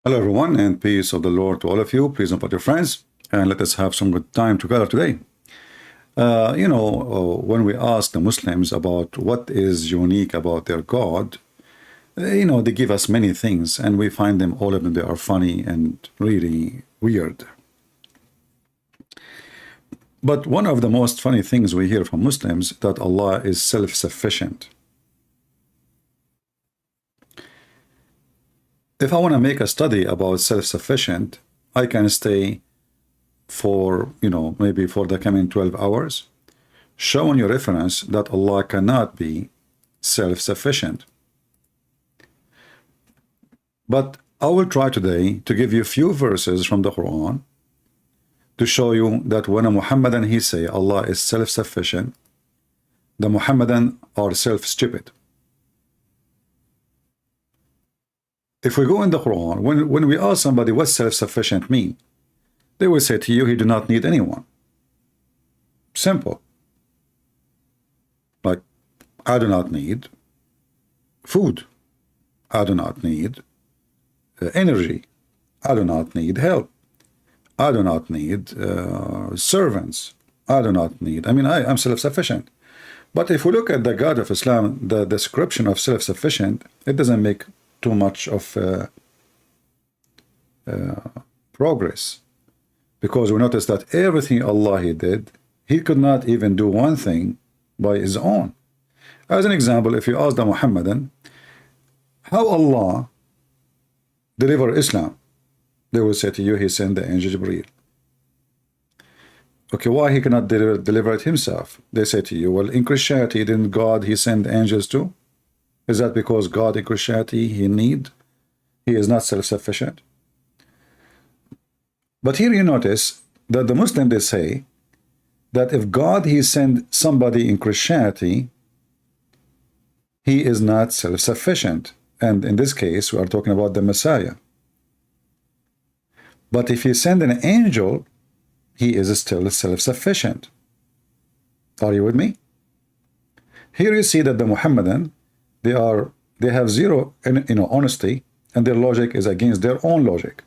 Hello, everyone, and peace of the Lord to all of you. Please invite your friends, and let us have some good time together today. When we ask the Muslims about what is unique about their God, they give us many things, and we find them, all of them, they are funny and really weird. But one of the most funny things we hear from Muslims that Allah is self-sufficient. If I want to make a study about self-sufficient, I can stay for, maybe for the coming 12 hours, showing you reference that Allah cannot be self-sufficient. But I will try today to give you a few verses from the Quran to show you that when a Muhammadan he say Allah is self-sufficient, the Muhammadan are self-stupid. If we go in the Quran, when we ask somebody what self-sufficient mean, they will say to you, he do not need anyone. Simple. Like, I do not need food. I do not need energy. I do not need help. I do not need servants. I do not need, I'm self-sufficient. But if we look at the God of Islam, the description of self-sufficient, it doesn't make too much of progress, because we notice that everything Allah he did, he could not even do one thing by his own. As an example, if you ask the Muhammadan how Allah deliver Islam, they will say to you, he sent the angel Jibreel. Okay, why he cannot deliver it himself? They say to you, well, in Christianity, didn't God he send angels too? Is that because God in Christianity he is not self-sufficient? But here you notice that the Muslim they say that if God he sent somebody in Christianity, he is not self-sufficient. And in this case, we are talking about the Messiah. But if he send an angel, he is still self-sufficient. Are you with me? Here you see that the Muhammadan, they have zero honesty, and their logic is against their own logic.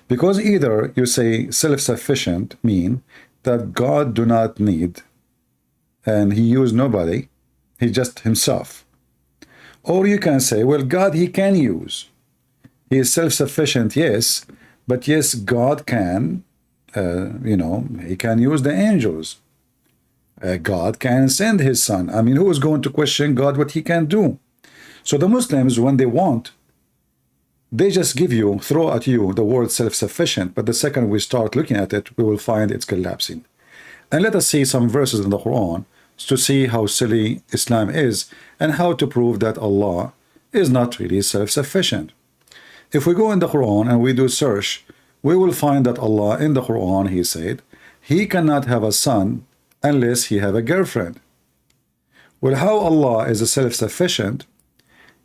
Because either you say self-sufficient mean that God do not need and he use nobody, he just himself. Or you can say, well, God he can use. He is self-sufficient, yes, but yes, God can, he can use the angels. God can send his son. Who is going to question God what he can do? So the Muslims, when they want, they just throw at you the word self-sufficient, but the second we start looking at it, we will find it's collapsing. And let us see some verses in the Quran to see how silly Islam is and how to prove that Allah is not really self-sufficient. If we go in the Quran and we do search, we will find that Allah in the Quran, he said, he cannot have a son unless he have a girlfriend. Well, how Allah is a self-sufficient,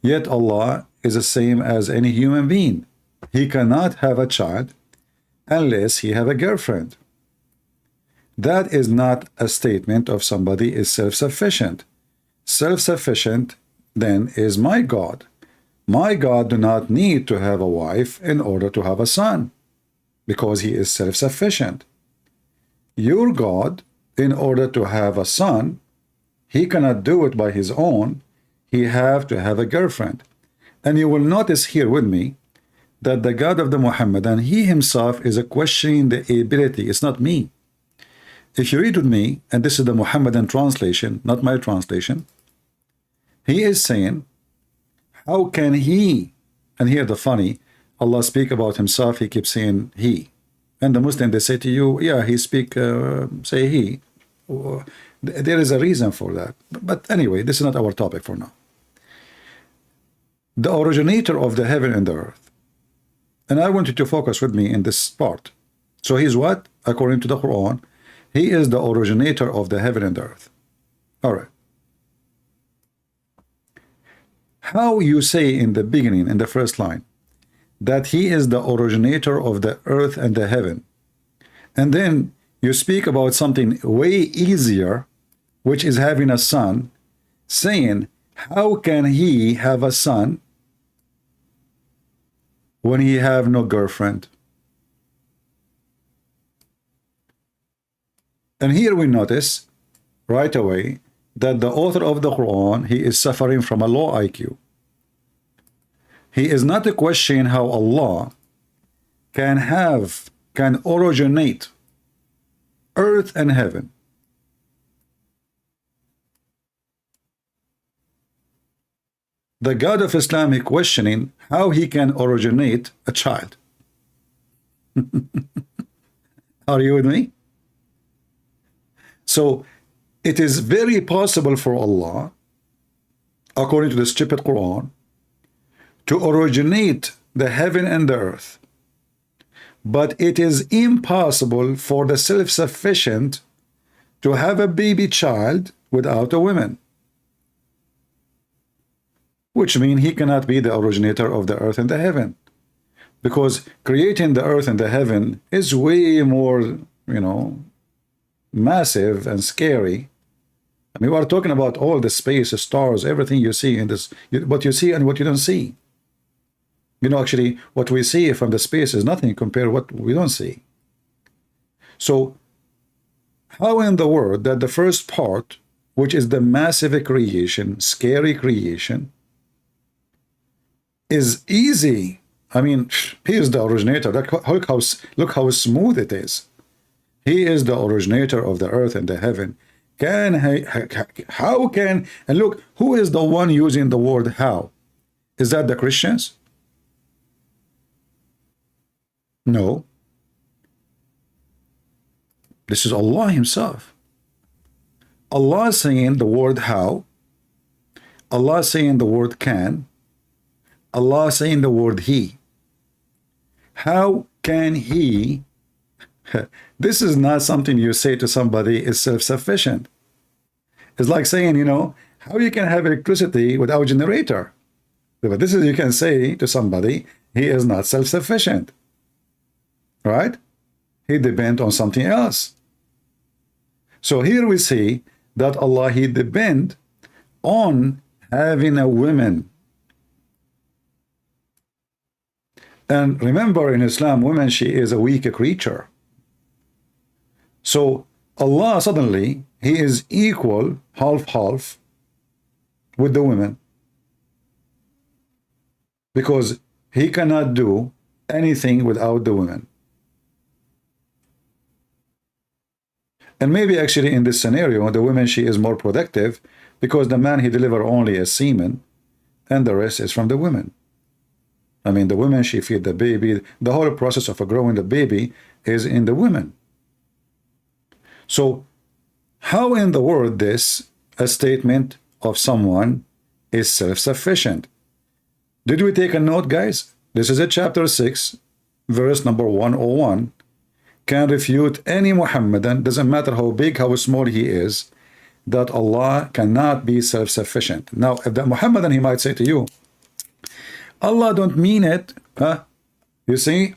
yet Allah is the same as any human being. He cannot have a child unless he have a girlfriend. That is not a statement of somebody is self-sufficient. Self-sufficient then is my God. My God do not need to have a wife in order to have a son, because he is self-sufficient. Your God, in order to have a son, he cannot do it by his own. He have to have a girlfriend. And you will notice here with me that the God of the Muhammadan, he himself is questioning the ability. It's not me. If you read with me, and this is the Muhammadan translation, not my translation, he is saying, how can he, and here the funny, Allah speak about himself, he keeps saying he. And the Muslim, they say to you, yeah, he speak, say he. There is a reason for that. But anyway, this is not our topic for now. The originator of the heaven and the earth. And I want you to focus with me in this part. So he's what? According to the Quran, he is the originator of the heaven and the earth. All right. How you say in the beginning, in the first line, that he is the originator of the earth and the heaven, and then you speak about something way easier, which is having a son, saying, how can he have a son when he have no girlfriend? And here we notice right away that the author of the Quran, he is suffering from a low IQ. He is not questioning how Allah can originate earth and heaven. The God of Islam is questioning how he can originate a child. Are you with me? So it is very possible for Allah, according to the stupid Quran, to originate the heaven and the earth. But it is impossible for the self-sufficient to have a baby child without a woman. Which means he cannot be the originator of the earth and the heaven. Because creating the earth and the heaven is way more, massive and scary. I mean, we are talking about all the space, the stars, everything you see in this, what you see and what you don't see. Actually, what we see from the space is nothing compared to what we don't see. So, how in the world that the first part, which is the massive creation, scary creation, is easy? I mean, he is the originator. Look how smooth it is. He is the originator of the earth and the heaven. How can, and look, who is the one using the word how? Is that the Christians? No. This is Allah himself. Allah is saying the word how. Allah is saying the word can. Allah is saying the word he. How can he? This is not something you say to somebody is self-sufficient. It's like saying, how you can have electricity without generator. But this is, you can say to somebody, he is not self-sufficient. Right? He depends on something else. So here we see that Allah, he depends on having a woman. And remember, in Islam, woman, she is a weak creature. So Allah suddenly, he is equal, half with the women. Because he cannot do anything without the women. And maybe actually in this scenario, the woman, she is more productive because the man, he deliver only a semen and the rest is from the women. I mean, the woman, she feed the baby. The whole process of growing the baby is in the women. So how in the world this a statement of someone is self-sufficient? Did we take a note, guys? This is a chapter 6, verse number 101. Can refute any Muhammadan, doesn't matter how big, how small he is, that Allah cannot be self-sufficient. Now, if that Muhammadan, he might say to you, Allah don't mean it. Huh? You see,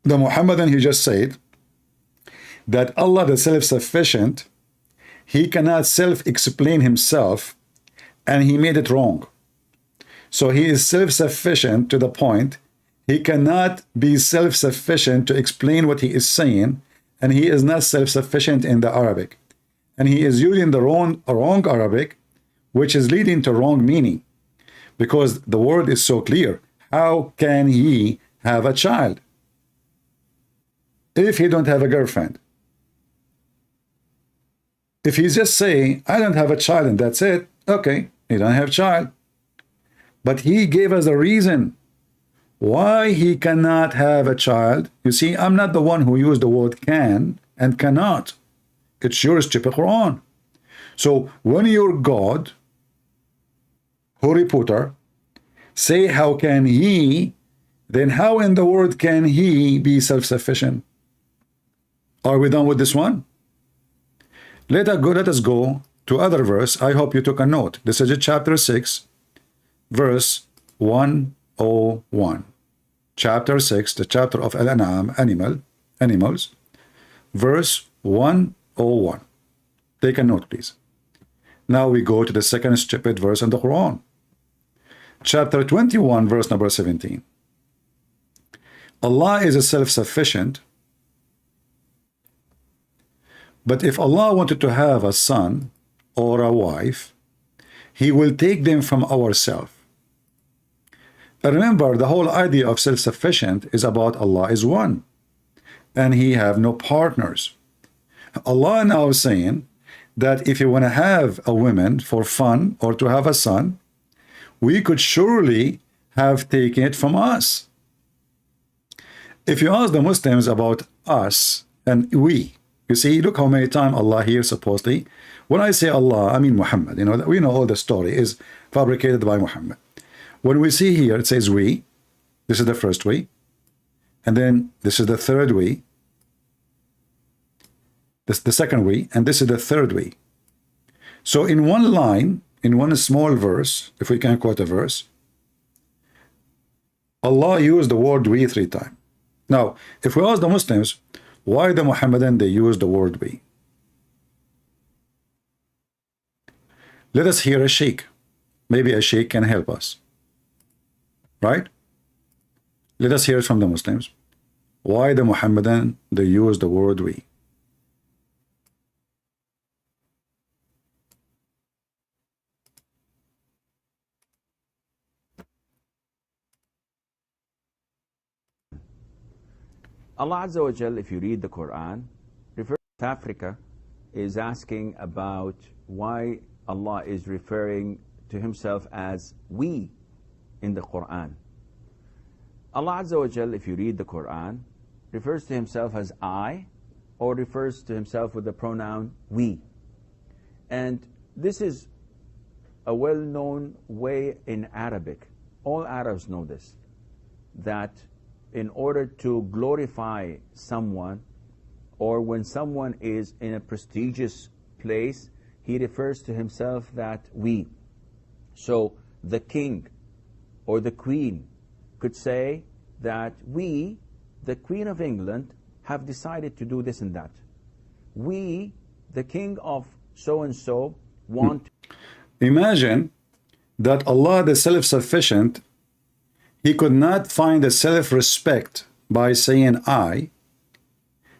the Muhammadan, he just said that Allah, the self-sufficient, he cannot self-explain himself, and he made it wrong. So he is self-sufficient to the point he cannot be self-sufficient to explain what he is saying, and he is not self-sufficient in the Arabic. And he is using the wrong Arabic, which is leading to wrong meaning. Because the word is so clear. How can he have a child if he don't have a girlfriend? If he's just saying, I don't have a child and that's it, okay, he don't have a child. But he gave us a reason why he cannot have a child. You see, I'm not the one who used the word can and cannot. It's your stupid Quran. So when your God, Harry Potter, say how can he, then how in the world can he be self-sufficient? Are we done with this one? Let us go to other verse. I hope you took a note. This is chapter 6, verse 101. Chapter 6, the chapter of Al-An'am, animals, verse 101. Take a note, please. Now we go to the second stupid verse in the Quran. Chapter 21, verse number 17. Allah is a self-sufficient, but if Allah wanted to have a son or a wife, he will take them from ourselves. Remember, the whole idea of self-sufficient is about Allah is one, and he have no partners. Allah now is saying that if you want to have a woman for fun or to have a son, we could surely have taken it from us. If you ask the Muslims about us and we, you see, look how many times Allah here supposedly. When I say Allah, I mean Muhammad. You know, we know all the story is fabricated by Muhammad. When we see here, it says we. This is the first we. And then this is the third we. This is the second we. And this is the third we. So in one line, in one small verse, if we can quote a verse, Allah used the word we 3 times. Now, if we ask the Muslims, why the Muhammadan they use the word we? Let us hear a sheikh. Maybe a sheikh can help us. Right? Let us hear it from the Muslims. Why the Muhammadan they use the word we? Allah Azza wa Jal, if you read the Quran, refers to Africa, is asking about why Allah is referring to himself as we in the Quran. Allah Azza wa Jal, if you read the Quran, refers to himself as I, or refers to himself with the pronoun we. And this is a well-known way in Arabic. All Arabs know this, that in order to glorify someone, or when someone is in a prestigious place, he refers to himself that we. So the king or the queen could say that we, the Queen of England, have decided to do this and that. We, the king of so-and-so, want... Imagine that Allah, the self-sufficient, he could not find a self-respect by saying I.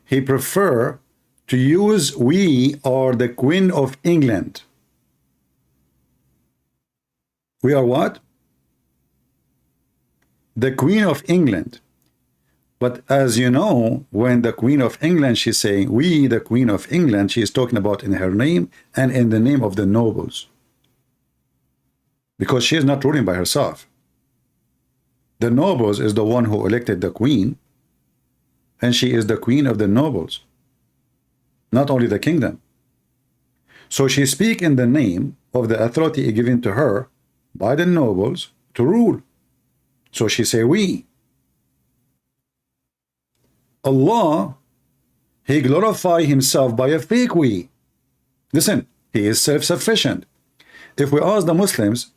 He prefer to use we or the Queen of England. We are what? The Queen of England. But as you know, when the Queen of England, she's saying we, the Queen of England, she is talking about in her name and in the name of the nobles. Because she is not ruling by herself. The nobles is the one who elected the queen, and she is the queen of the nobles, not only the kingdom. So she speaks in the name of the authority given to her by the nobles to rule. So she say we. Allah, he glorify himself by a fake we. Listen, he is self-sufficient. If we ask the Muslims,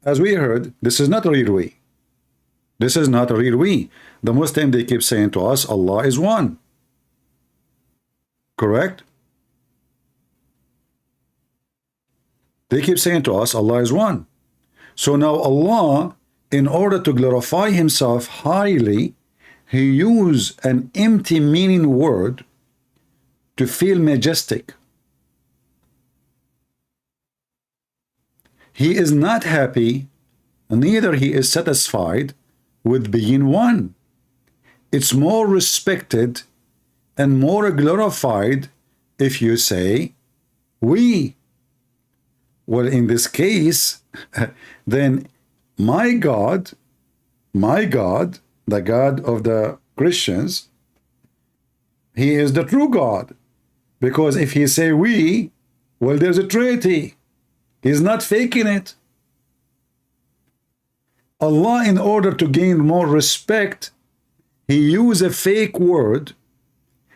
as we heard, this is not a real we. This is not a real we. The Muslim, they keep saying to us, Allah is one. Correct? They keep saying to us, Allah is one. So now Allah, in order to glorify himself highly, he used an empty meaning word to feel majestic. He is not happy, neither he is satisfied with being one. It's more respected and more glorified if you say we. Well, in this case, then my God, the God of the Christians, he is the true God. Because if he say we, well, there's a Trinity. He's not faking it. Allah, in order to gain more respect, he used a fake word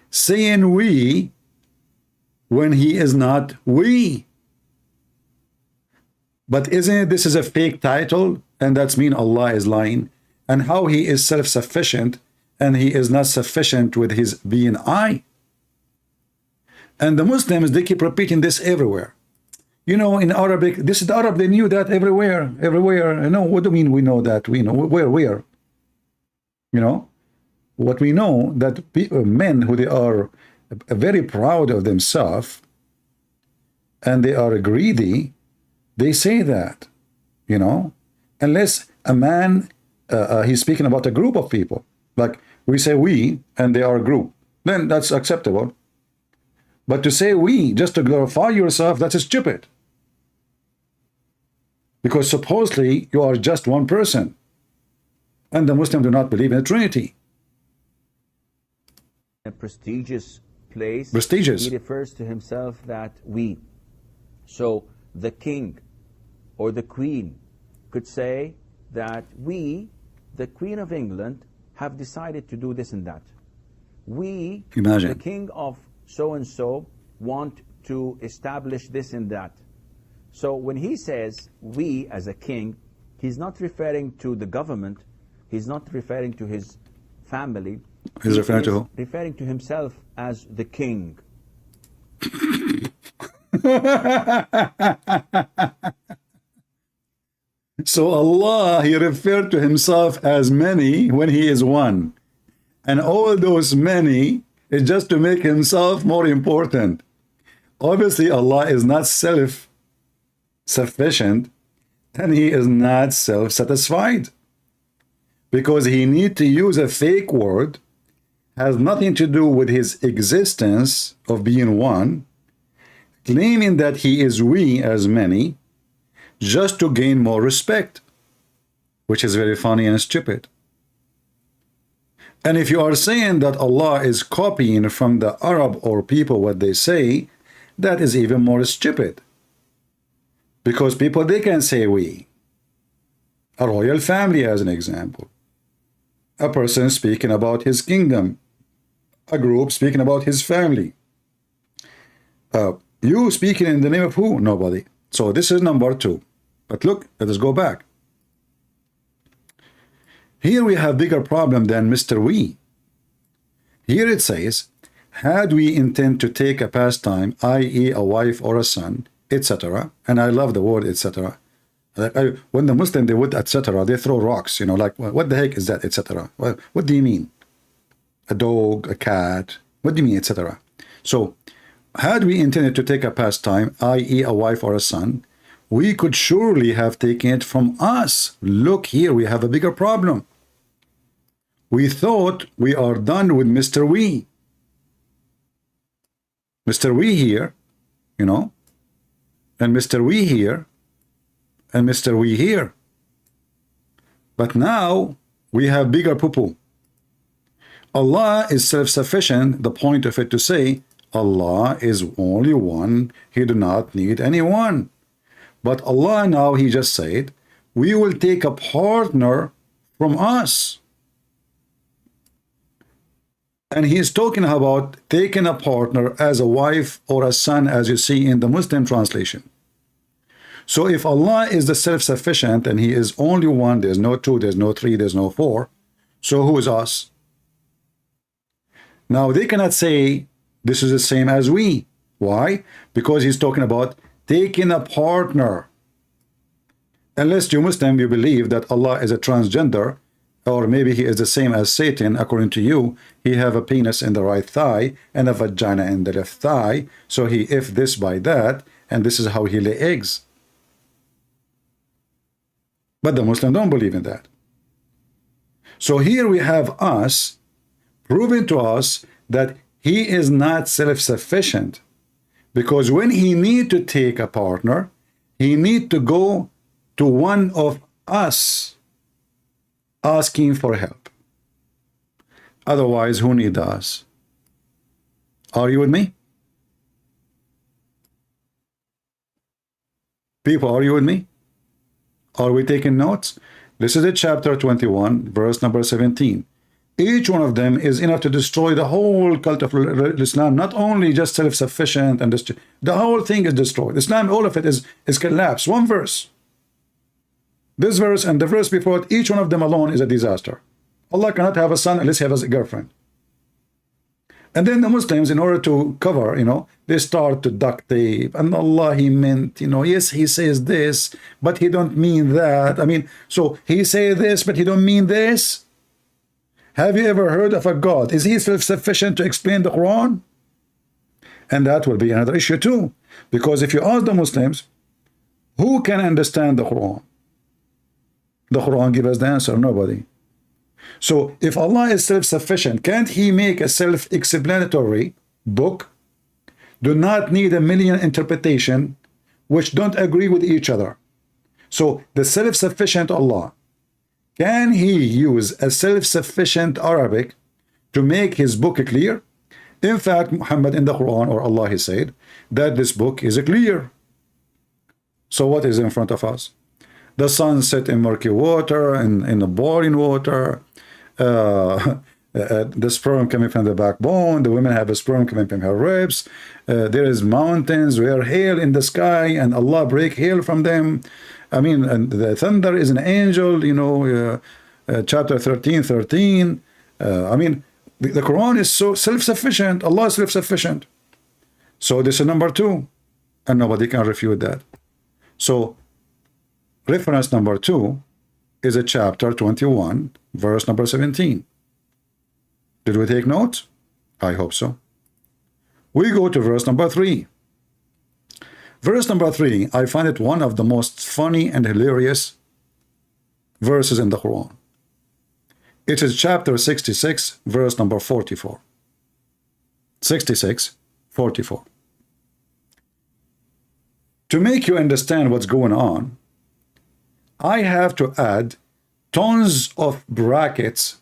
saying we when he is not we. But isn't it this is a fake title, and that's mean Allah is lying? And how he is self-sufficient and he is not sufficient with his being I? And the Muslims, they keep repeating this everywhere. You know, in Arabic, this is the Arab, they knew that everywhere. No, what do you mean we know that? We know. Where? You know, what we know that men who they are very proud of themselves and they are greedy, they say that, you know, unless a man, he's speaking about a group of people, like we say we and they are a group, then that's acceptable. But to say we just to glorify yourself, that's stupid. Because supposedly you are just one person. And the Muslims do not believe in the Trinity. A prestigious place. Prestigious. He refers to himself that we. So the king or the queen could say that we, the Queen of England, have decided to do this and that. We, Imagine. the king of so-and-so, want to establish this and that. So when he says we as a king, he's not referring to the government, he's not referring to his family. He's referring to who? Referring to himself as the king. So Allah, he referred to himself as many when he is one. And all those many is just to make himself more important. Obviously, Allah is not self-sufficient and he is not self-satisfied. Because he need to use a fake word, has nothing to do with his existence of being one, claiming that he is we as many, just to gain more respect, which is very funny and stupid. And if you are saying that Allah is copying from the Arab or people what they say, that is even more stupid. Because people, they can say we. A royal family as an example. A person speaking about his kingdom. A group speaking about his family. You speaking in the name of who? Nobody. So this is number 2. But look, let us go back. Here we have bigger problem than Mr. We. Here it says, had we intend to take a pastime, i.e. a wife or a son, etc. And I love the word etc. When the Muslim, they would etc. They throw rocks, you know, like, what the heck is that, etc. What do you mean? A dog, a cat, what do you mean, etc. So, had we intended to take a pastime, i.e. a wife or a son, we could surely have taken it from us. Look here, we have a bigger problem. We thought we are done with Mr. We. Mr. We here, you know, and Mr. We here, and Mr. We here. But now we have bigger poo-poo. Allah is self-sufficient, the point of it to say, Allah is only one, he do not need anyone. But Allah now, he just said, we will take a partner from us. And he is talking about taking a partner as a wife or a son, as you see in the Muslim translation. So if Allah is the self-sufficient and he is only one, there's no 2, there's no 3, there's no 4, so who is us? Now they cannot say this is the same as we. Why? Because he's talking about taking a partner. Unless you Muslim, you believe that Allah is a transgender, or maybe he is the same as Satan, according to you, he have a penis in the right thigh and a vagina in the left thigh, so he if this by that, and this is how he lay eggs. But the Muslims don't believe in that. So here we have us proving to us that he is not self-sufficient, because when he need to take a partner, he need to go to one of us asking for help. Otherwise, who need us? Are you with me? People, are you with me? Are we taking notes? This is the chapter 21, verse number 17. Each one of them is enough to destroy the whole cult of Islam, not only just self-sufficient, and the whole thing is destroyed. Islam, all of it is collapsed. One verse. This verse and the verse before it, each one of them alone is a disaster. Allah cannot have a son unless he has a girlfriend. And then the Muslims, in order to cover, you know, they start to duct tape. And Allah, he meant, you know, yes, he says this, but he don't mean that. I mean, so he say this, but he don't mean this. Have you ever heard of a God? Is he self-sufficient to explain the Quran? And that will be another issue too. Because if you ask the Muslims, who can understand the Quran? The Quran gives us the answer, nobody. So if Allah is self-sufficient, can't he make a self-explanatory book? Do not need a million interpretation which don't agree with each other. So the self-sufficient Allah, can he use a self-sufficient Arabic to make his book clear? In fact, Muhammad in the Quran, or Allah, he said that this book is clear. So what is in front of us? The sun set in murky water, in the boiling water, the sperm coming from the backbone, the women have a sperm coming from her ribs, there is mountains where hail in the sky, and Allah break hail from them. I mean, and the thunder is an angel, you know, chapter 13:13. I mean, the Quran is so self-sufficient. Allah is self-sufficient. So this is number two, and nobody can refute that. So reference number two is a chapter 21, verse number 17. Did we take notes? I hope so. We go to verse number 3. Verse number 3, I find it one of the most funny and hilarious verses in the Quran. It is chapter 66, verse number 44. 66:44. To make you understand what's going on, I have to add tons of brackets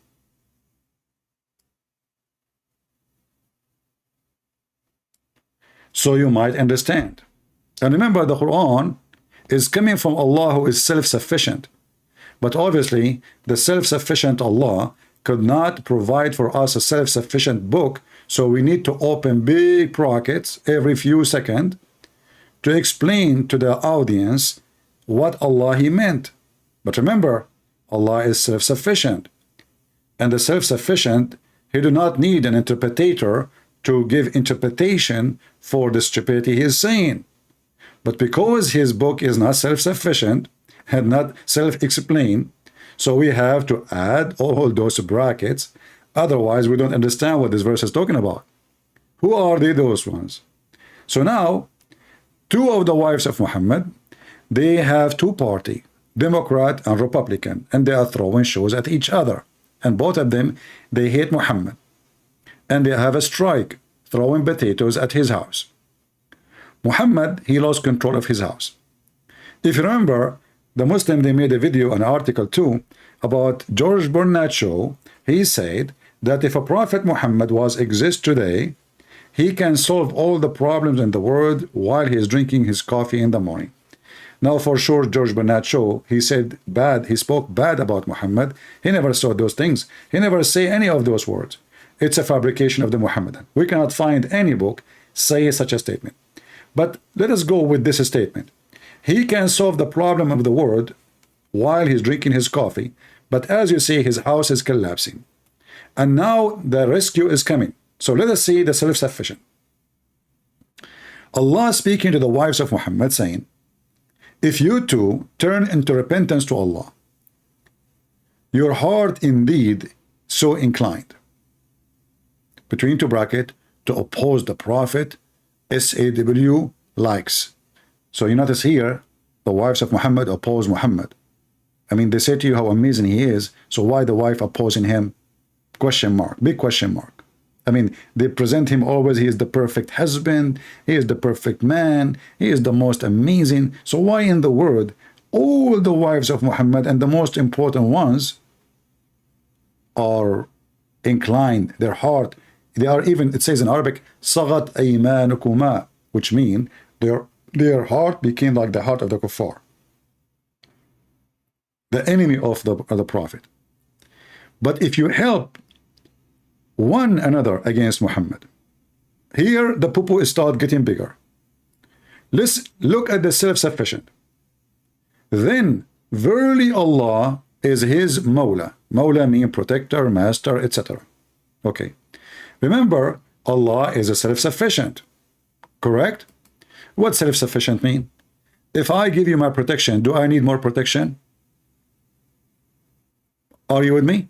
so you might understand. And remember, the Quran is coming from Allah, who is self-sufficient. But obviously, the self-sufficient Allah could not provide for us a self-sufficient book, so we need to open big brackets every few seconds to explain to the audience what Allah He meant. But remember, Allah is self-sufficient. And the self-sufficient, He do not need an interpreter to give interpretation for the stupidity He is saying. But because His book is not self-sufficient and not self-explained, so we have to add all those brackets. Otherwise, we don't understand what this verse is talking about. Who are they, those ones? So now, two of the wives of Muhammad, they have two parties, Democrat and Republican, and they are throwing shows at each other. And both of them, they hate Muhammad. And they have a strike, throwing potatoes at his house. Muhammad, he lost control of his house. If you remember, the Muslim, they made a video, an article too, about George Bernard Shaw. He said that if a Prophet Muhammad was exist today, he can solve all the problems in the world while he is drinking his coffee in the morning. Now, for sure, George Bernard Shaw, he said bad, he spoke bad about Muhammad. He never saw those things. He never say any of those words. It's a fabrication of the Muhammadan. We cannot find any book say such a statement. But let us go with this statement. He can solve the problem of the world while he's drinking his coffee, but as you see, his house is collapsing. And now the rescue is coming. So let us see the self-sufficient. Allah speaking to the wives of Muhammad saying, if you two turn into repentance to Allah, your heart indeed so inclined, between two brackets, to oppose the Prophet, SAW likes. So you notice here, the wives of Muhammad oppose Muhammad. I mean, they say to you how amazing he is, so why the wife opposing him? Question mark, big question mark. I mean, they present him always, he is the perfect husband, he is the perfect man, he is the most amazing. So why in the world, all the wives of Muhammad, and the most important ones, are inclined, their heart, they are even, it says in Arabic, sagat aymanukuma, which mean their heart became like the heart of the kuffar, the enemy of the Prophet. But if you help one another against Muhammad, here the poo-poo start getting bigger. Let's look at the self-sufficient. Then verily Allah is his Mawla. Mawla means protector, master, etc. Okay. Remember, Allah is a self-sufficient. Correct? What self-sufficient mean? If I give you my protection, do I need more protection? Are you with me?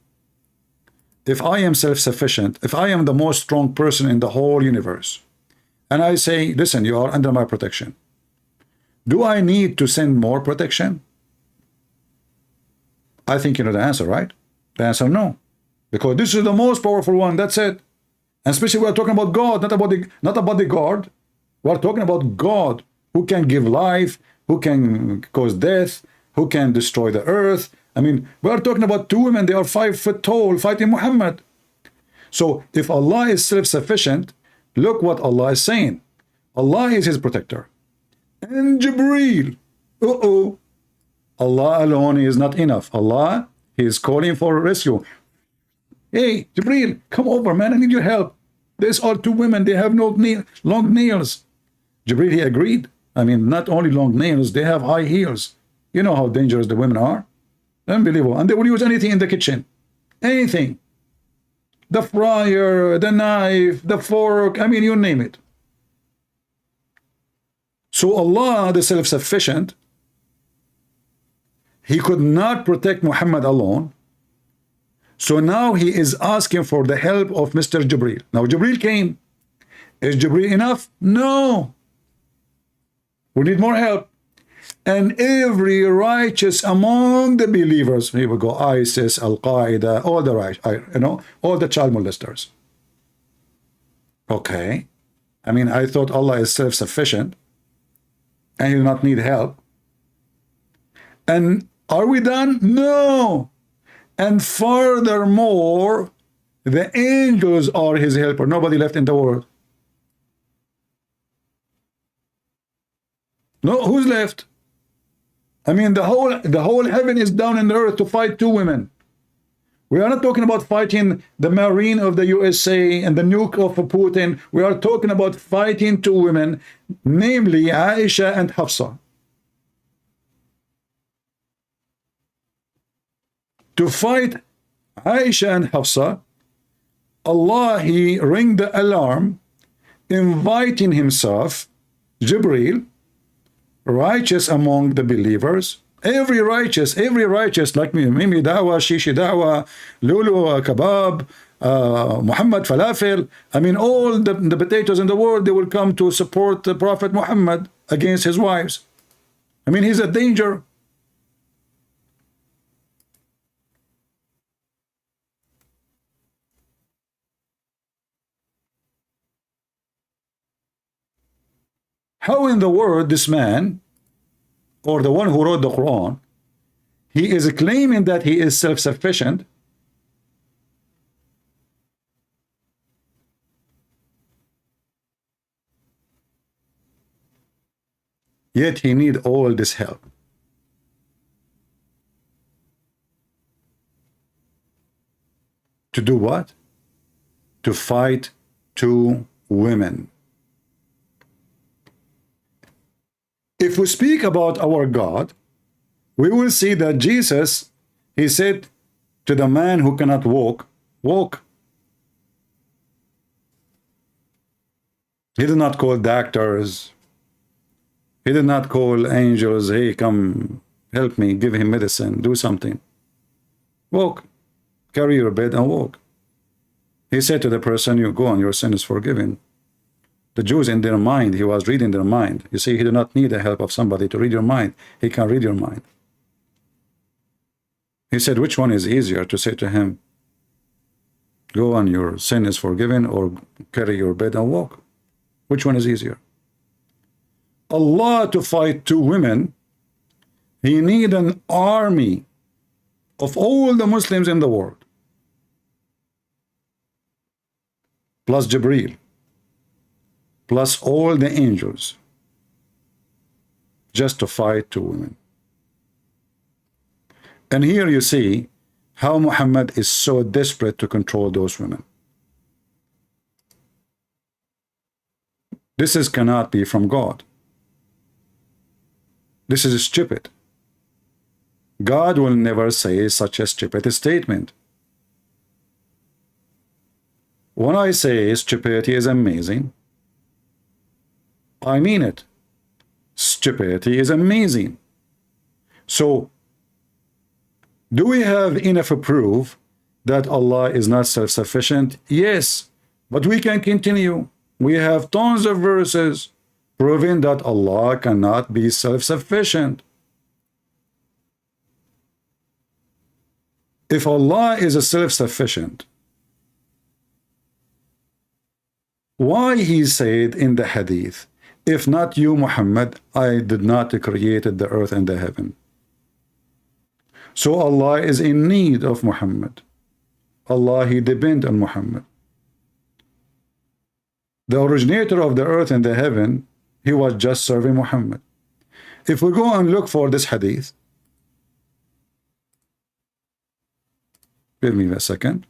if I am self-sufficient, if I am the most strong person in the whole universe, and I say, listen, you are under my protection, do I need to send more protection? I think you know the answer, right? The answer, no. Because this is the most powerful one, that's it. And especially we are talking about God, not about the God. We are talking about God, who can give life, who can cause death, who can destroy the earth. I mean, we are talking about two women, they are 5 foot tall, fighting Muhammad. So if Allah is self-sufficient, look what Allah is saying. Allah is his protector. And Jibreel, Allah alone is not enough. Allah, he is calling for rescue. Hey, Jibreel, come over, man, I need your help. These are two women, they have no long nails. Jibreel, he agreed. I mean, not only long nails, they have high heels. You know how dangerous the women are. Unbelievable. And they will use anything in the kitchen. Anything. The fryer, the knife, the fork, I mean, you name it. So Allah, the self-sufficient, he could not protect Muhammad alone. So now he is asking for the help of Mr. Jibreel. Now Jibreel came. Is Jibreel enough? No. We need more help. And every righteous among the believers, here we go, ISIS, Al-Qaeda, all the right, all the child molesters. Okay. I mean, I thought Allah is self-sufficient and he does not need help. And are we done? No. And furthermore, the angels are his helper. Nobody left in the world. No, who's left? I mean, the whole heaven is down in the earth to fight two women. We are not talking about fighting the Marine of the USA and the nuke of Putin. We are talking about fighting two women, namely Aisha and Hafsa. To fight Aisha and Hafsa, Allah, he rang the alarm, inviting himself, Jibreel, righteous among the believers, every righteous, like me, Mimi Dawa, Shishi Dawa, Lulu Kebab, Muhammad Falafel, I mean, all the potatoes in the world, they will come to support the Prophet Muhammad against his wives. I mean, he's a danger. How in the world this man, or the one who wrote the Quran, he is claiming that he is self-sufficient, yet he need all this help? To do what? To fight two women. If we speak about our God, we will see that Jesus, he said to the man who cannot walk, walk. He did not call doctors. He did not call angels, hey, come help me, give him medicine, do something. Walk. Carry your bed and walk. He said to the person, you go on, your sin is forgiven. The Jews, in their mind, he was reading their mind. You see, he did not need the help of somebody to read your mind. He can read your mind. He said, which one is easier to say to him, go on, your sin is forgiven, or carry your bed and walk? Which one is easier? Allah, to fight two women, he need an army of all the Muslims in the world, plus Jibreel, plus all the angels, just to fight two women. And here you see how Muhammad is so desperate to control those women. This cannot be from God. This is stupid. God will never say such a stupid statement. When I say stupidity is amazing, I mean it. Stupidity is amazing. So, do we have enough proof that Allah is not self-sufficient? Yes, but we can continue. We have tons of verses proving that Allah cannot be self-sufficient. If Allah is a self-sufficient, why he said in the hadith, if not you, Muhammad, I did not created the earth and the heaven. So Allah is in need of Muhammad. Allah, he depends on Muhammad. The originator of the earth and the heaven, he was just serving Muhammad. If we go and look for this hadith, give me a second.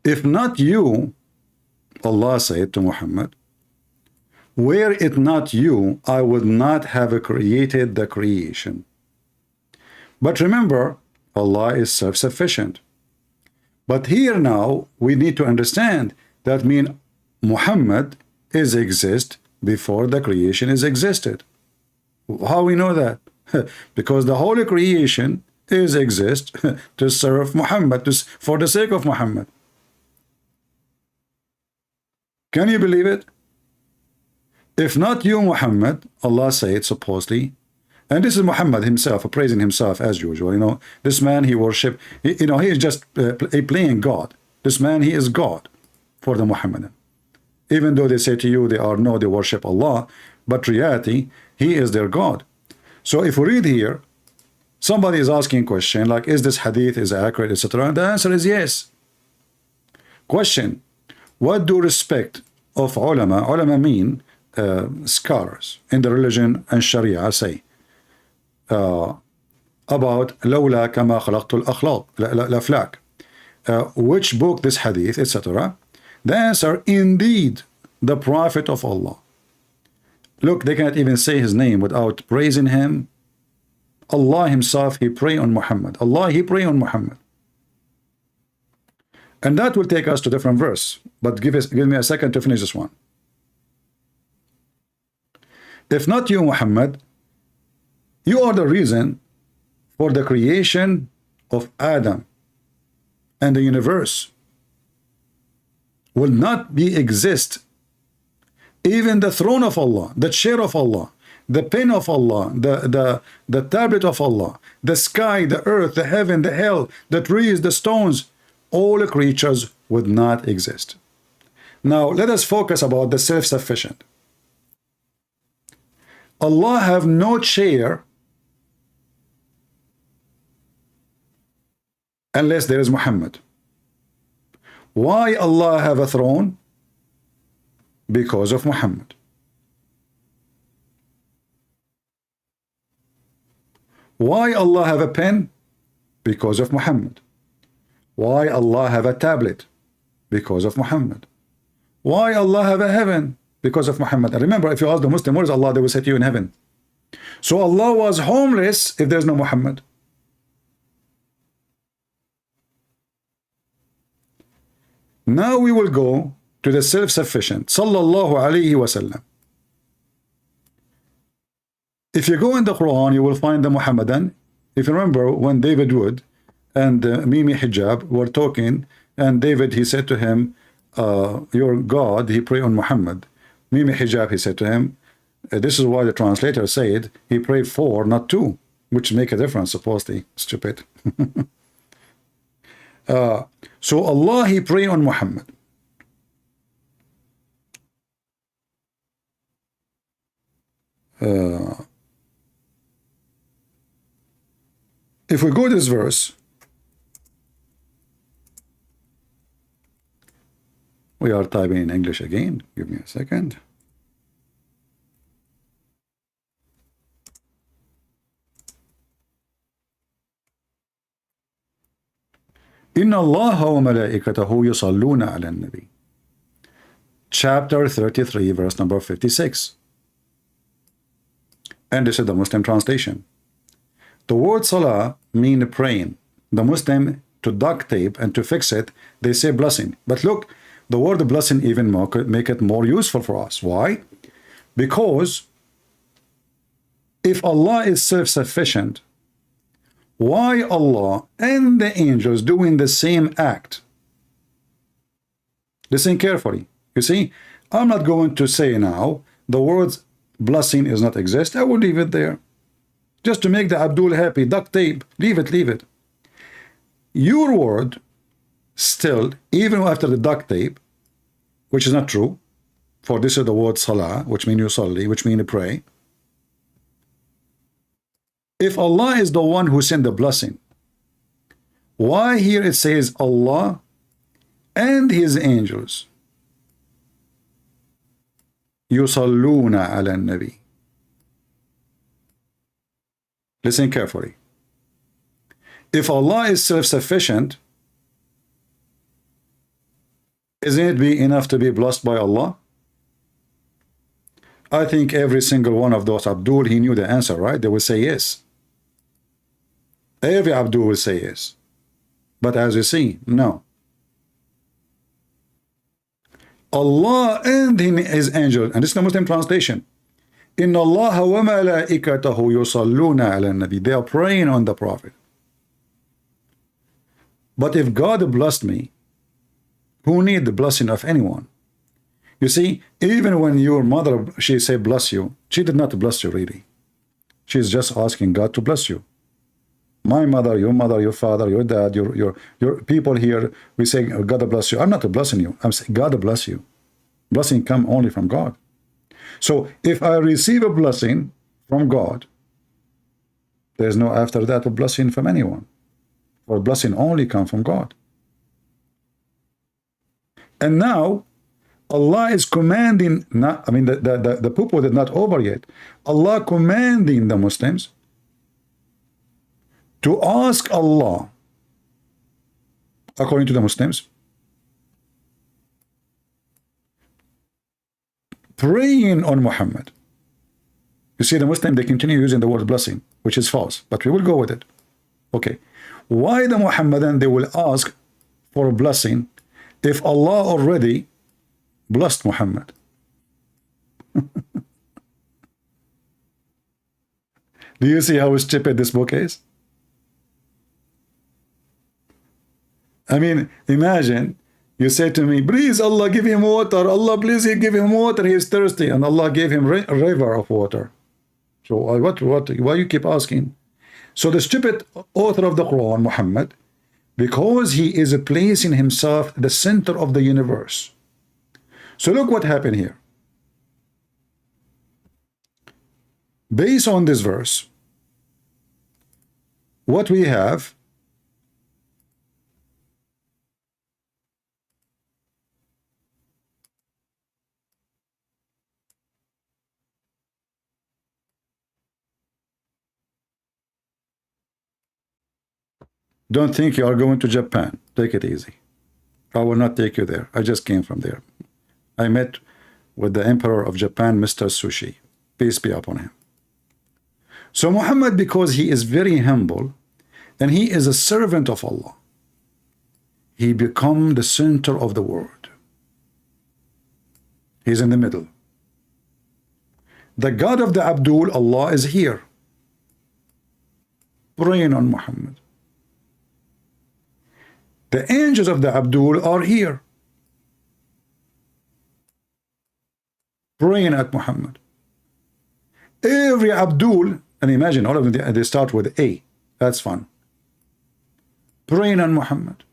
If not you, Allah said to Muhammad, were it not you, I would not have created the creation. But remember, Allah is self-sufficient. But here now, we need to understand that means Muhammad is exist before the creation is existed. How we know that? Because the whole creation is exist to serve Muhammad, for the sake of Muhammad. Can you believe it? If not you, Muhammad, Allah said supposedly, and this is Muhammad himself praising himself as usual. You know, this man he worship. He is just playing God. This man, he is God for the Muhammadan. Even though they say to you they worship Allah, but reality, he is their God. So if we read here, somebody is asking a question like, is this hadith is accurate, etc. The answer is yes. Question: what do respect of ulama? Ulama mean scholars in the religion and Sharia say about لولا كما خلقت الأفلاك, which book this hadith, etc. The answer: indeed, the Prophet of Allah. Look, they cannot even say his name without praising him. Allah himself, he pray on Muhammad. Allah, he pray on Muhammad. And that will take us to different verse. But give me a second to finish this one. If not you, Muhammad, you are the reason for the creation of Adam and the universe will not be exist. Even the throne of Allah, the chair of Allah, the pen of Allah, the tablet of Allah, the sky, the earth, the heaven, the hell, the trees, the stones, all creatures would not exist. Now let us focus about the self-sufficient. Allah have no chair unless there is Muhammad. Why Allah have a throne? Because of Muhammad. Why Allah have a pen? Because of Muhammad. Why Allah have a tablet? Because of Muhammad. Why Allah have a heaven? Because of Muhammad. And remember, if you ask the Muslim, where is Allah? They will say to you in heaven. So Allah was homeless if there's no Muhammad. Now we will go to the self-sufficient, sallallahu alayhi wasallam. If you go in the Quran, you will find the Muhammadan. If you remember when David Wood and Mimi Hijab were talking, and David, he said to him, your God, he prayed on Muhammad. Mimi Hijab, he said to him, this is why the translator said he prayed for, not two, which make a difference, supposedly. Stupid. So Allah, he prayed on Muhammad. If we go to this verse, we are typing in English again. Give me a second. إن الله وملائكته يصلون على النبي. chapter 33, verse number 56. And this is the Muslim translation. The word salah mean praying. The Muslim, to duct tape and to fix it, they say blessing. But look, the word blessing even make it more useful for us. Why? Because if Allah is self-sufficient, why Allah and the angels doing the same act? Listen carefully. You see, I'm not going to say now the word blessing is not exist. I will leave it there. Just to make the Abdul happy, duct tape, leave it, leave it. Your word still, even after the duct tape, which is not true, for this is the word salah, which means yusalli, which means pray. If Allah is the one who sent the blessing, why here it says Allah and his angels yusalluna ala nabi? Listen carefully. If Allah is self-sufficient, isn't it be enough to be blessed by Allah? I think every single one of those Abdul, he knew the answer, right? They will say yes. Every Abdul will say yes. But as you see, no. Allah and his angel, and this is the Muslim translation. Inna Allah wa malaikatahu yusalluna ala nabi. They are praying on the Prophet. But if God blessed me, who need the blessing of anyone? You see, even when your mother, she say bless you, she did not bless you really. She's just asking God to bless you. My mother, your father, your dad, your people here, we say God bless you. I'm not blessing you. I'm saying God bless you. Blessing come only from God. So if I receive a blessing from God, there's no after that a blessing from anyone. For blessing only come from God. And now Allah is commanding, not, I mean the people is not over yet. Allah commanding the Muslims to ask Allah, according to the Muslims, praying on Muhammad. You see, the Muslim, they continue using the word blessing, which is false, but we will go with it. Okay. Why the Muhammadan, they will ask for a blessing if Allah already blessed Muhammad? Do you see how stupid this book is? I mean, imagine you say to me, please Allah give him water, Allah please give him water, he is thirsty, and Allah gave him a river of water. So why you keep asking? So the stupid author of the Quran, Muhammad, because he is placing himself at the center of the universe. So look what happened here. Based on this verse, what we have, don't think you are going to Japan. Take it easy. I will not take you there. I just came from there. I met with the Emperor of Japan, Mr. Sushi. Peace be upon him. So Muhammad, because he is very humble and he is a servant of Allah, he become the center of the world. He's in the middle. The God of the Abdul, Allah, is here, praying on Muhammad. The angels of the Abdul are here, praying at Muhammad. Every Abdul, and imagine all of them, they start with A. That's fun. Praying on Muhammad.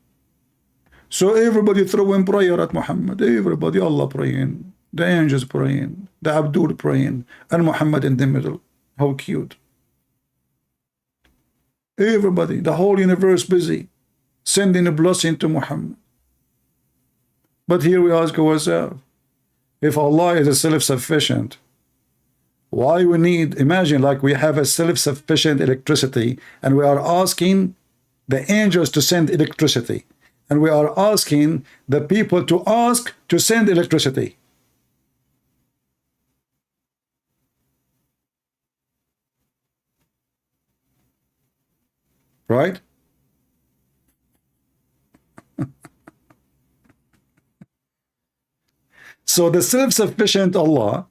So everybody throwing prayer at Muhammad. Everybody, Allah praying, the angels praying, the Abdul praying, and Muhammad in the middle. How cute. Everybody, the whole universe busy, sending a blessing to Muhammad. But here we ask ourselves, if Allah is a self-sufficient, why we need, imagine like we have a self-sufficient electricity and we are asking the angels to send electricity, and we are asking the people to ask to send electricity. right? So the self-sufficient Allah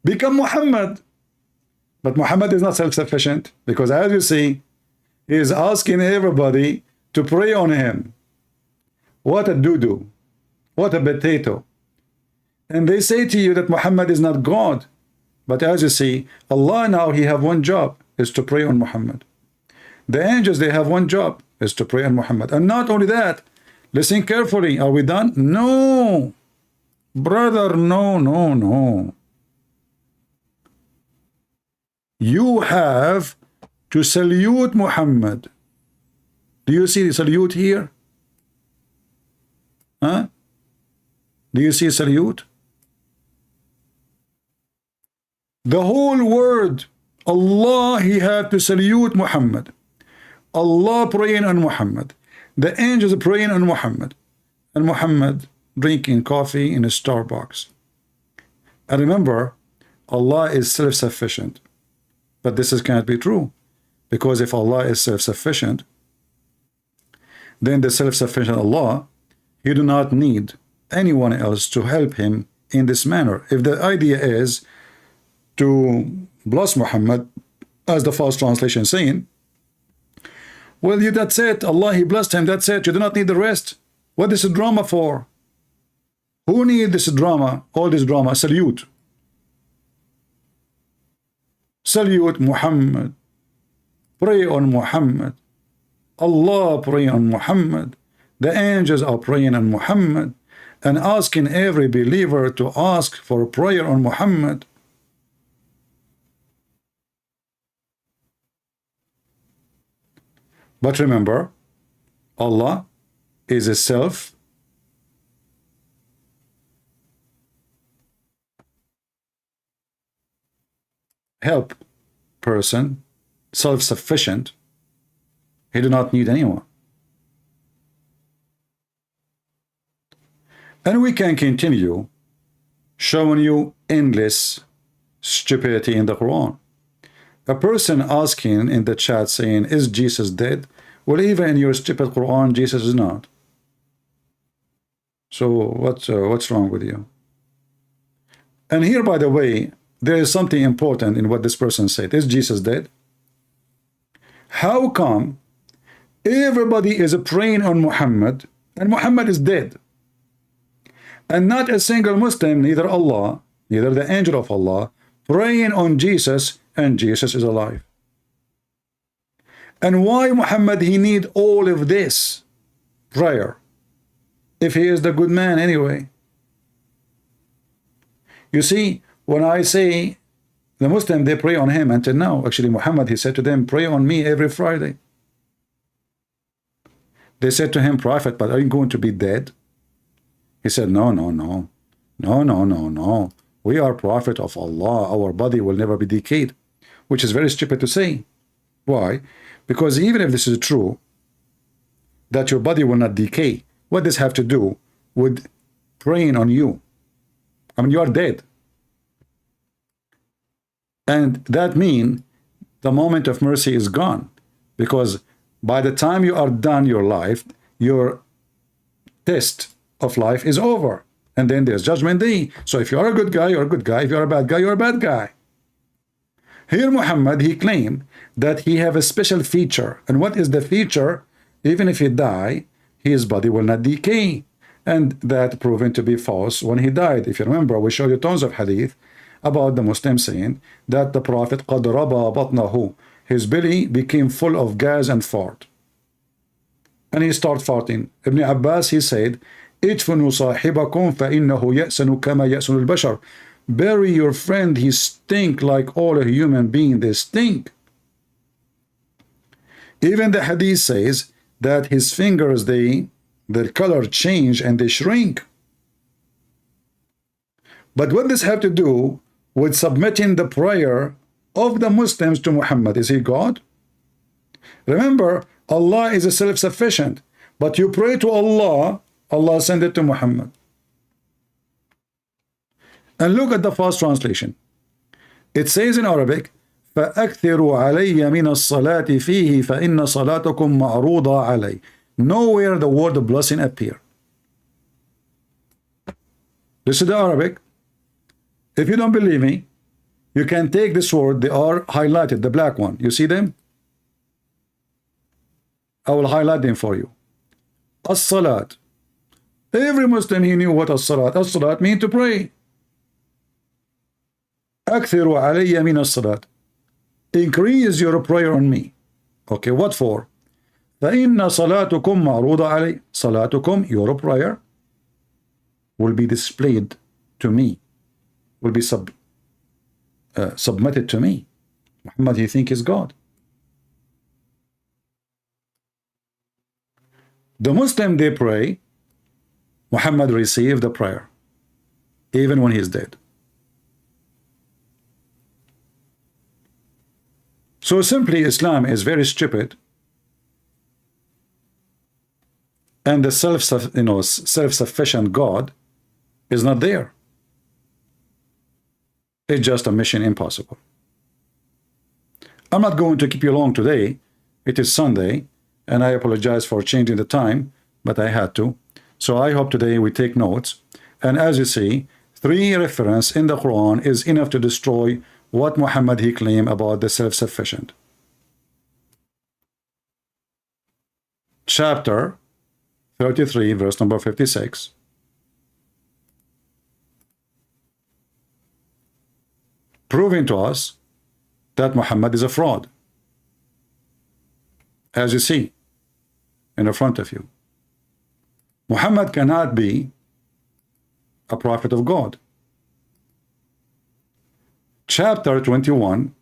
become Muhammad. But Muhammad is not self-sufficient, because as you see, he is asking everybody to pray on him. What a doo-doo. What a potato. And they say to you that Muhammad is not God. But as you see, Allah now, he have one job, is to pray on Muhammad. The angels, they have one job, is to pray on Muhammad. And not only that, listen carefully. Are we done? No. Brother, no, no, no. You have to salute Muhammad. Do you see the salute here? Huh? Do you see salute? The whole word, Allah, he had to salute Muhammad. Allah praying on Muhammad. The angels praying on Muhammad. And Muhammad drinking coffee in a Starbucks. And remember, Allah is self-sufficient. But this cannot be true. Because if Allah is self-sufficient, then the self-sufficient Allah, he do not need anyone else to help him in this manner. If the idea is to bless Muhammad, as the false translation is saying, well, that's it. Allah, he blessed him. That's it. You do not need the rest. What is the drama for? Who need this drama? All this drama. Salute. Salute Muhammad. Pray on Muhammad. Allah pray on Muhammad. The angels are praying on Muhammad and asking every believer to ask for prayer on Muhammad. But remember, Allah is a self-help person, self-sufficient. He do not need anyone. And we can continue showing you endless stupidity in the Quran. A person asking in the chat saying, is Jesus dead? Well, even in your stupid Quran, Jesus is not. So what's wrong with you? And here, by the way, there is something important in what this person said. Is Jesus dead? How come everybody is praying on Muhammad and Muhammad is dead? And not a single Muslim, neither Allah, neither the angel of Allah, praying on Jesus, and Jesus is alive. And why Muhammad, he need all of this prayer if he is the good man anyway? You see, when I say the Muslim, they pray on him until now. Actually, Muhammad, he said to them, pray on me every Friday. They said to him, Prophet, but are you going to be dead? He said, no, no, no. No, no, no, no. We are prophet of Allah. Our body will never be decayed. Which is very stupid to say. Why? Because even if this is true, that your body will not decay, what does this have to do with praying on you? I mean, you are dead. And that means the moment of mercy is gone. Because by the time you are done your life, your test of life is over. And then there's judgment day. So if you are a good guy, you're a good guy. If you're a bad guy, you're a bad guy. Here Muhammad, he claimed that he have a special feature. And what is the feature? Even if he die, his body will not decay. And that proven to be false when he died. If you remember, we showed you tons of hadith about the Muslim saying that the Prophet قَدْ رَبَى بَطْنَهُ, his belly became full of gas and fart. And he started farting. Ibn Abbas, he said, ادفنوا صاحبكم فإنه يأسن كما يأسن البشر. Bury your friend, he stink like all a human being, they stink. Even the hadith says that his fingers, the color change and they shrink. But what does have to do with submitting the prayer of the Muslims to Muhammad? Is he God? Remember, Allah is a self-sufficient, but you pray to Allah, Allah send it to Muhammad. And look at the false translation. It says in Arabic, فأكثروا علي من الصلاة فيه فإن صلاتكم معروضة علي. Nowhere the word blessing appear. This is the Arabic. If you don't believe me, you can take this word, they are highlighted, the black one. You see them? I will highlight them for you. As-salat. Every Muslim, he knew what as-salat. As-salat means to pray. أكثروا علي من الصلاة. Increase your prayer on me. Okay, what for? فإن صلاتكم معروضة علي. صلاتكم, your prayer, will be displayed to me, will be submitted to me. Muhammad, he think is God. The Muslim, they pray, Muhammad received the prayer, even when he is dead. So simply, Islam is very stupid, and the self-sufficient God is not there. It's just a mission impossible. I'm not going to keep you long today. It is Sunday, and I apologize for changing the time, but I had to. So I hope today we take notes. And as you see, 3 references in the Quran is enough to destroy what Muhammad he claimed about the self-sufficient. Chapter 33, verse number 56. Proving to us that Muhammad is a fraud. As you see in the front of you, Muhammad cannot be a prophet of God. Chapter 21,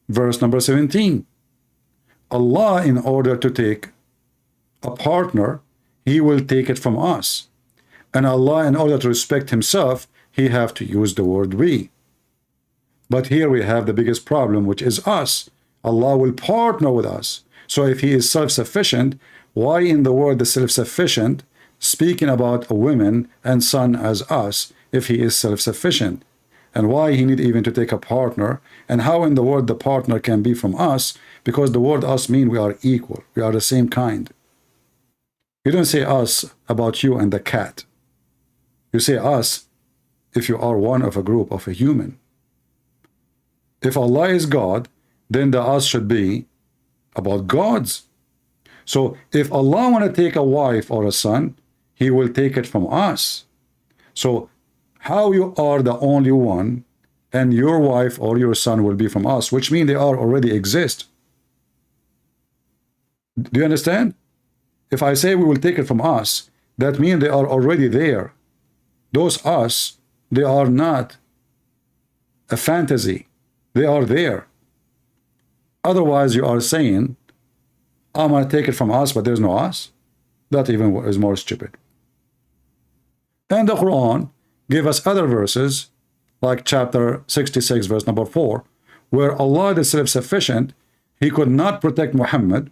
verse number 17. Allah, in order to take a partner, he will take it from us. And Allah, in order to respect himself, he have to use the word we. But here we have the biggest problem, which is us. Allah will partner with us. So if he is self-sufficient, why in the word the self-sufficient speaking about a woman and son as us if he is self-sufficient? And why he need even to take a partner? And how in the word the partner can be from us? Because the word us mean we are equal. We are the same kind. You don't say us about you and the cat. You say us if you are one of a group of a human. If Allah is God, then the us should be about gods. So if Allah want to take a wife or a son, he will take it from us. So how you are the only one and your wife or your son will be from us, which means they are already exist. Do you understand? If I say we will take it from us, that means they are already there. Those us, they are not a fantasy. They are there. Otherwise, you are saying, I'm going to take it from us, but there's no us. That even is more stupid. And the Quran gave us other verses, like chapter 66, verse number 4, where Allah, the self-sufficient, he could not protect Muhammad,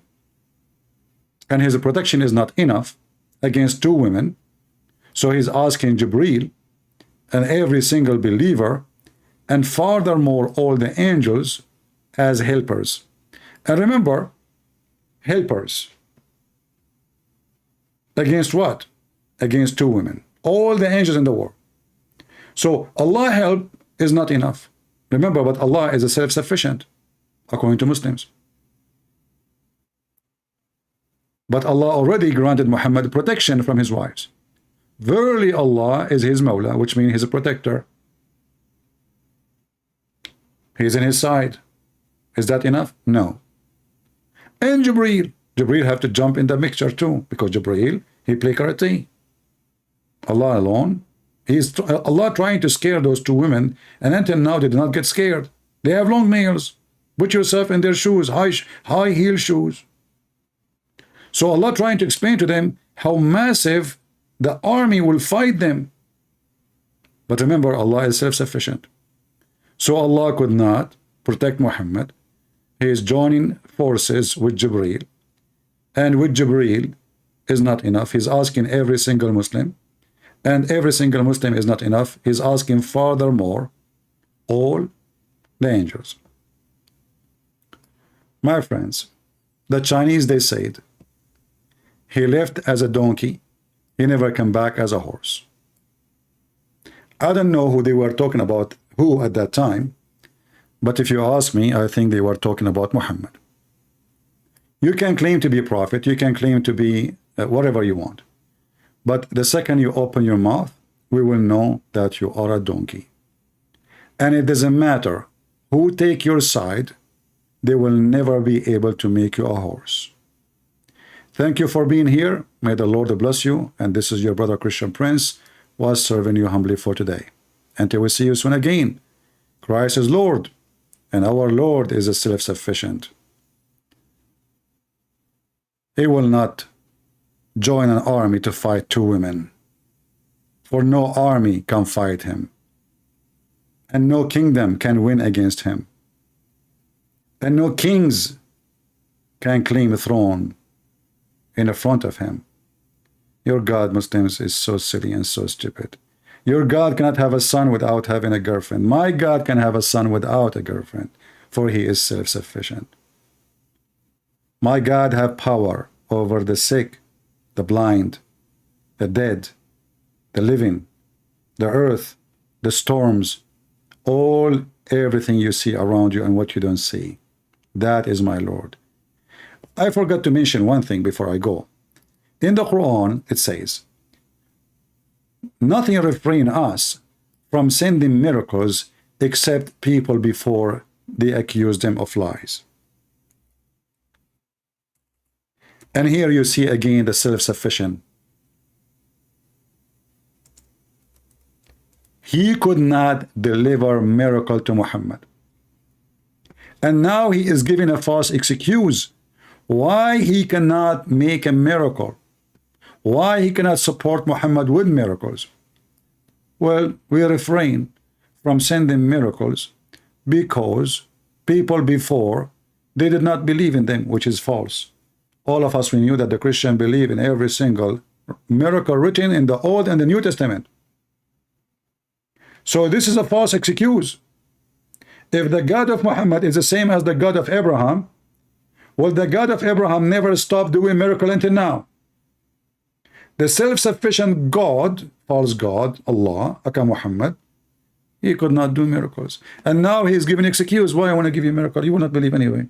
and his protection is not enough against 2 women. So he's asking Jibreel and every single believer, and furthermore all the angels, as helpers. And remember, helpers against what? Against 2 women. All the angels in the world. So Allah help is not enough. Remember, but Allah is a self-sufficient according to Muslims. But Allah already granted Muhammad protection from his wives. Verily Allah is his Mawla, which means he's a protector. He's in his side. Is that enough? No. And Jibreel have to jump in the mixture too, because Jibreel, he play karate. Allah alone, Allah trying to scare those 2 women, and until now they did not get scared. They have long nails. Put yourself in their shoes, high heel shoes. So Allah trying to explain to them how massive the army will fight them. But remember, Allah is self-sufficient. So Allah could not protect Muhammad. He is joining forces with Jibreel. And with Jibreel is not enough. He's asking every single Muslim. And every single Muslim is not enough. He's asking furthermore all the angels. My friends, the Chinese, they said, he left as a donkey, he never came back as a horse. I don't know who they were talking about, who at that time, but if you ask me, I think they were talking about Muhammad. You can claim to be a prophet, you can claim to be whatever you want, but the second you open your mouth, we will know that you are a donkey. And it doesn't matter who take your side, they will never be able to make you a horse. Thank you for being here. May the Lord bless you. And this is your brother Christian Prince, was serving you humbly for today. Until we see you soon again, Christ is Lord, and our Lord is a self-sufficient. He will not join an army to fight two women, for no army can fight him, and no kingdom can win against him, and no kings can claim a throne in the front of him. Your God, Muslims, is so silly and so stupid. Your God cannot have a son without having a girlfriend. My God can have a son without a girlfriend, for he is self-sufficient. My God have power over the sick, the blind, the dead, the living, the earth, the storms, everything you see around you and what you don't see. That is my Lord. I forgot to mention one thing before I go. In the Quran, it says, nothing refrain us from sending miracles except people before they accuse them of lies. And here you see again the self-sufficient. He could not deliver miracle to Muhammad. And now he is giving a false excuse why he cannot make a miracle, why he cannot support Muhammad with miracles. Well, we refrain from sending miracles because people before, they did not believe in them, which is false. All of us, we knew that the Christian believe in every single miracle written in the Old and the New Testament. So this is a false excuse. If the God of Muhammad is the same as the God of Abraham, well, the God of Abraham never stopped doing miracle until now. The self-sufficient God, false God, Allah, aka Muhammad, he could not do miracles. And now he is giving excuse why I want to give you a miracle. You will not believe anyway.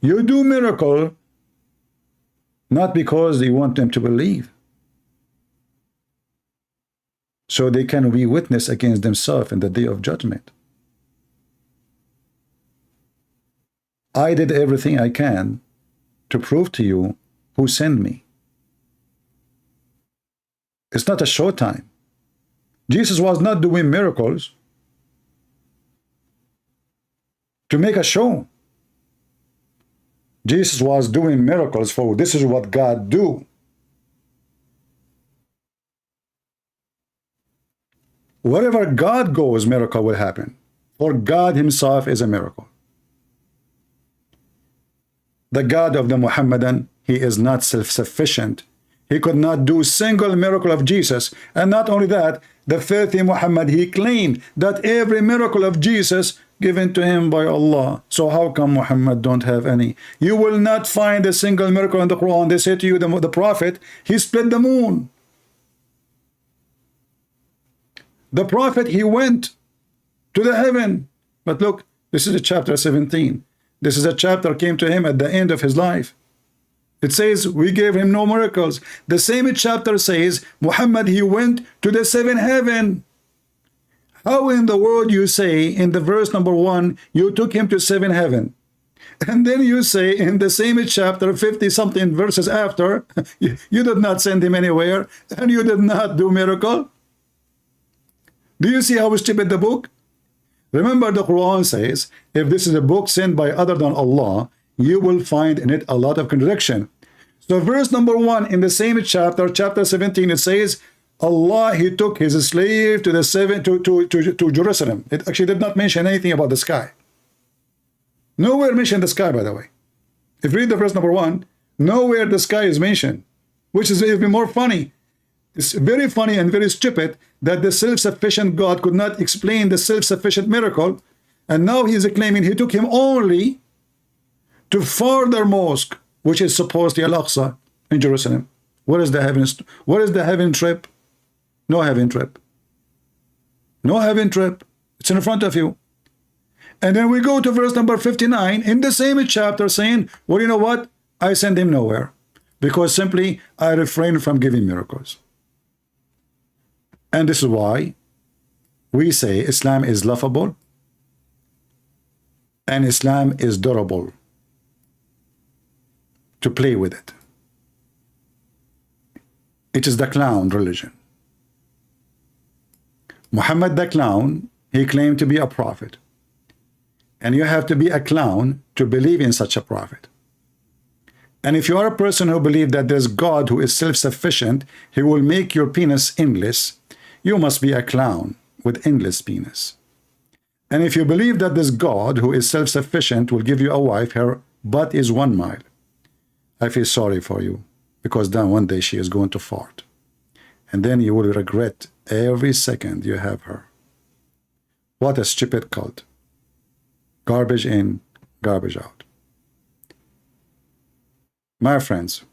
You do miracle not because you want them to believe, so they can be witness against themselves in the day of judgment. I did everything I can to prove to you who sent me. It's not a showtime. Jesus was not doing miracles to make a show. Jesus was doing miracles for this is what God do. Wherever God goes, miracle will happen. For God himself is a miracle. The God of the Muhammadan, he is not self-sufficient. He could not do single miracle of Jesus. And not only that, the faith in Muhammad, he claimed that every miracle of Jesus given to him by Allah. So how come Muhammad don't have any? You will not find a single miracle in the Quran. They say to you, the prophet, he split the moon. The prophet, he went to the heaven. But look, this is chapter 17. This is a chapter came to him at the end of his life. It says, we gave him no miracles. The same chapter says, Muhammad, he went to the seventh heaven. How in the world you say in the verse number 1, you took him to seventh heaven? And then you say in the same chapter, 50 something verses after, you did not send him anywhere and you did not do miracle. Do you see how stupid the book? Remember, the Quran says, if this is a book sent by other than Allah, you will find in it a lot of contradiction. So verse number 1 in the same chapter, chapter 17, it says, Allah, he took his slave to to Jerusalem. It actually did not mention anything about the sky. Nowhere mentioned the sky, by the way. If you read the verse number 1, nowhere the sky is mentioned, which is even more funny. It's very funny and very stupid that the self-sufficient God could not explain the self-sufficient miracle, and now he is claiming he took him only to further mosque, which is supposed to be Al-Aqsa in Jerusalem. What is the heaven? What is the heaven trip? No heaven trip. No heaven trip. It's in front of you. And then we go to verse number 59 in the same chapter saying, well, you know what? I send him nowhere because simply I refrain from giving miracles. And this is why we say Islam is laughable and Islam is durable. To play with it. It is the clown religion. Muhammad the clown, he claimed to be a prophet. And you have to be a clown to believe in such a prophet. And if you are a person who believes that there's God who is self-sufficient, he will make your penis endless, you must be a clown with endless penis. And if you believe that this God who is self-sufficient will give you a wife, her butt is 1 mile. I feel sorry for you, because then one day she is going to fart. And then you will regret every second you have her. What a stupid cult. Garbage in, garbage out. My friends,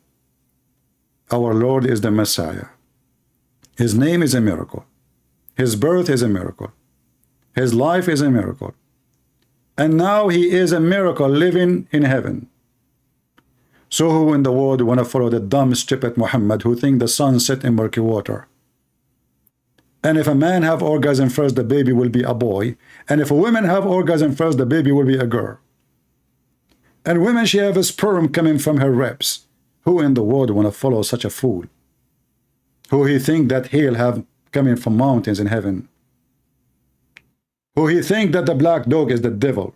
our Lord is the Messiah. His name is a miracle. His birth is a miracle. His life is a miracle. And now he is a miracle living in heaven. So who in the world want to follow the dumb, stupid Muhammad who think the sun set in murky water? And if a man have orgasm first, the baby will be a boy. And if a woman have orgasm first, the baby will be a girl. And women, she have a sperm coming from her ribs. Who in the world want to follow such a fool? Who he think that he'll have coming from mountains in heaven? Who he think that the black dog is the devil?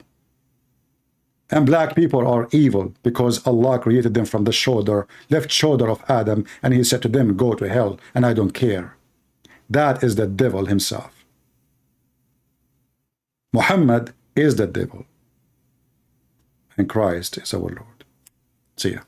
And black people are evil because Allah created them from the left shoulder of Adam, and he said to them, go to hell, and I don't care. That is the devil himself. Muhammad is the devil, and Christ is our Lord. See ya.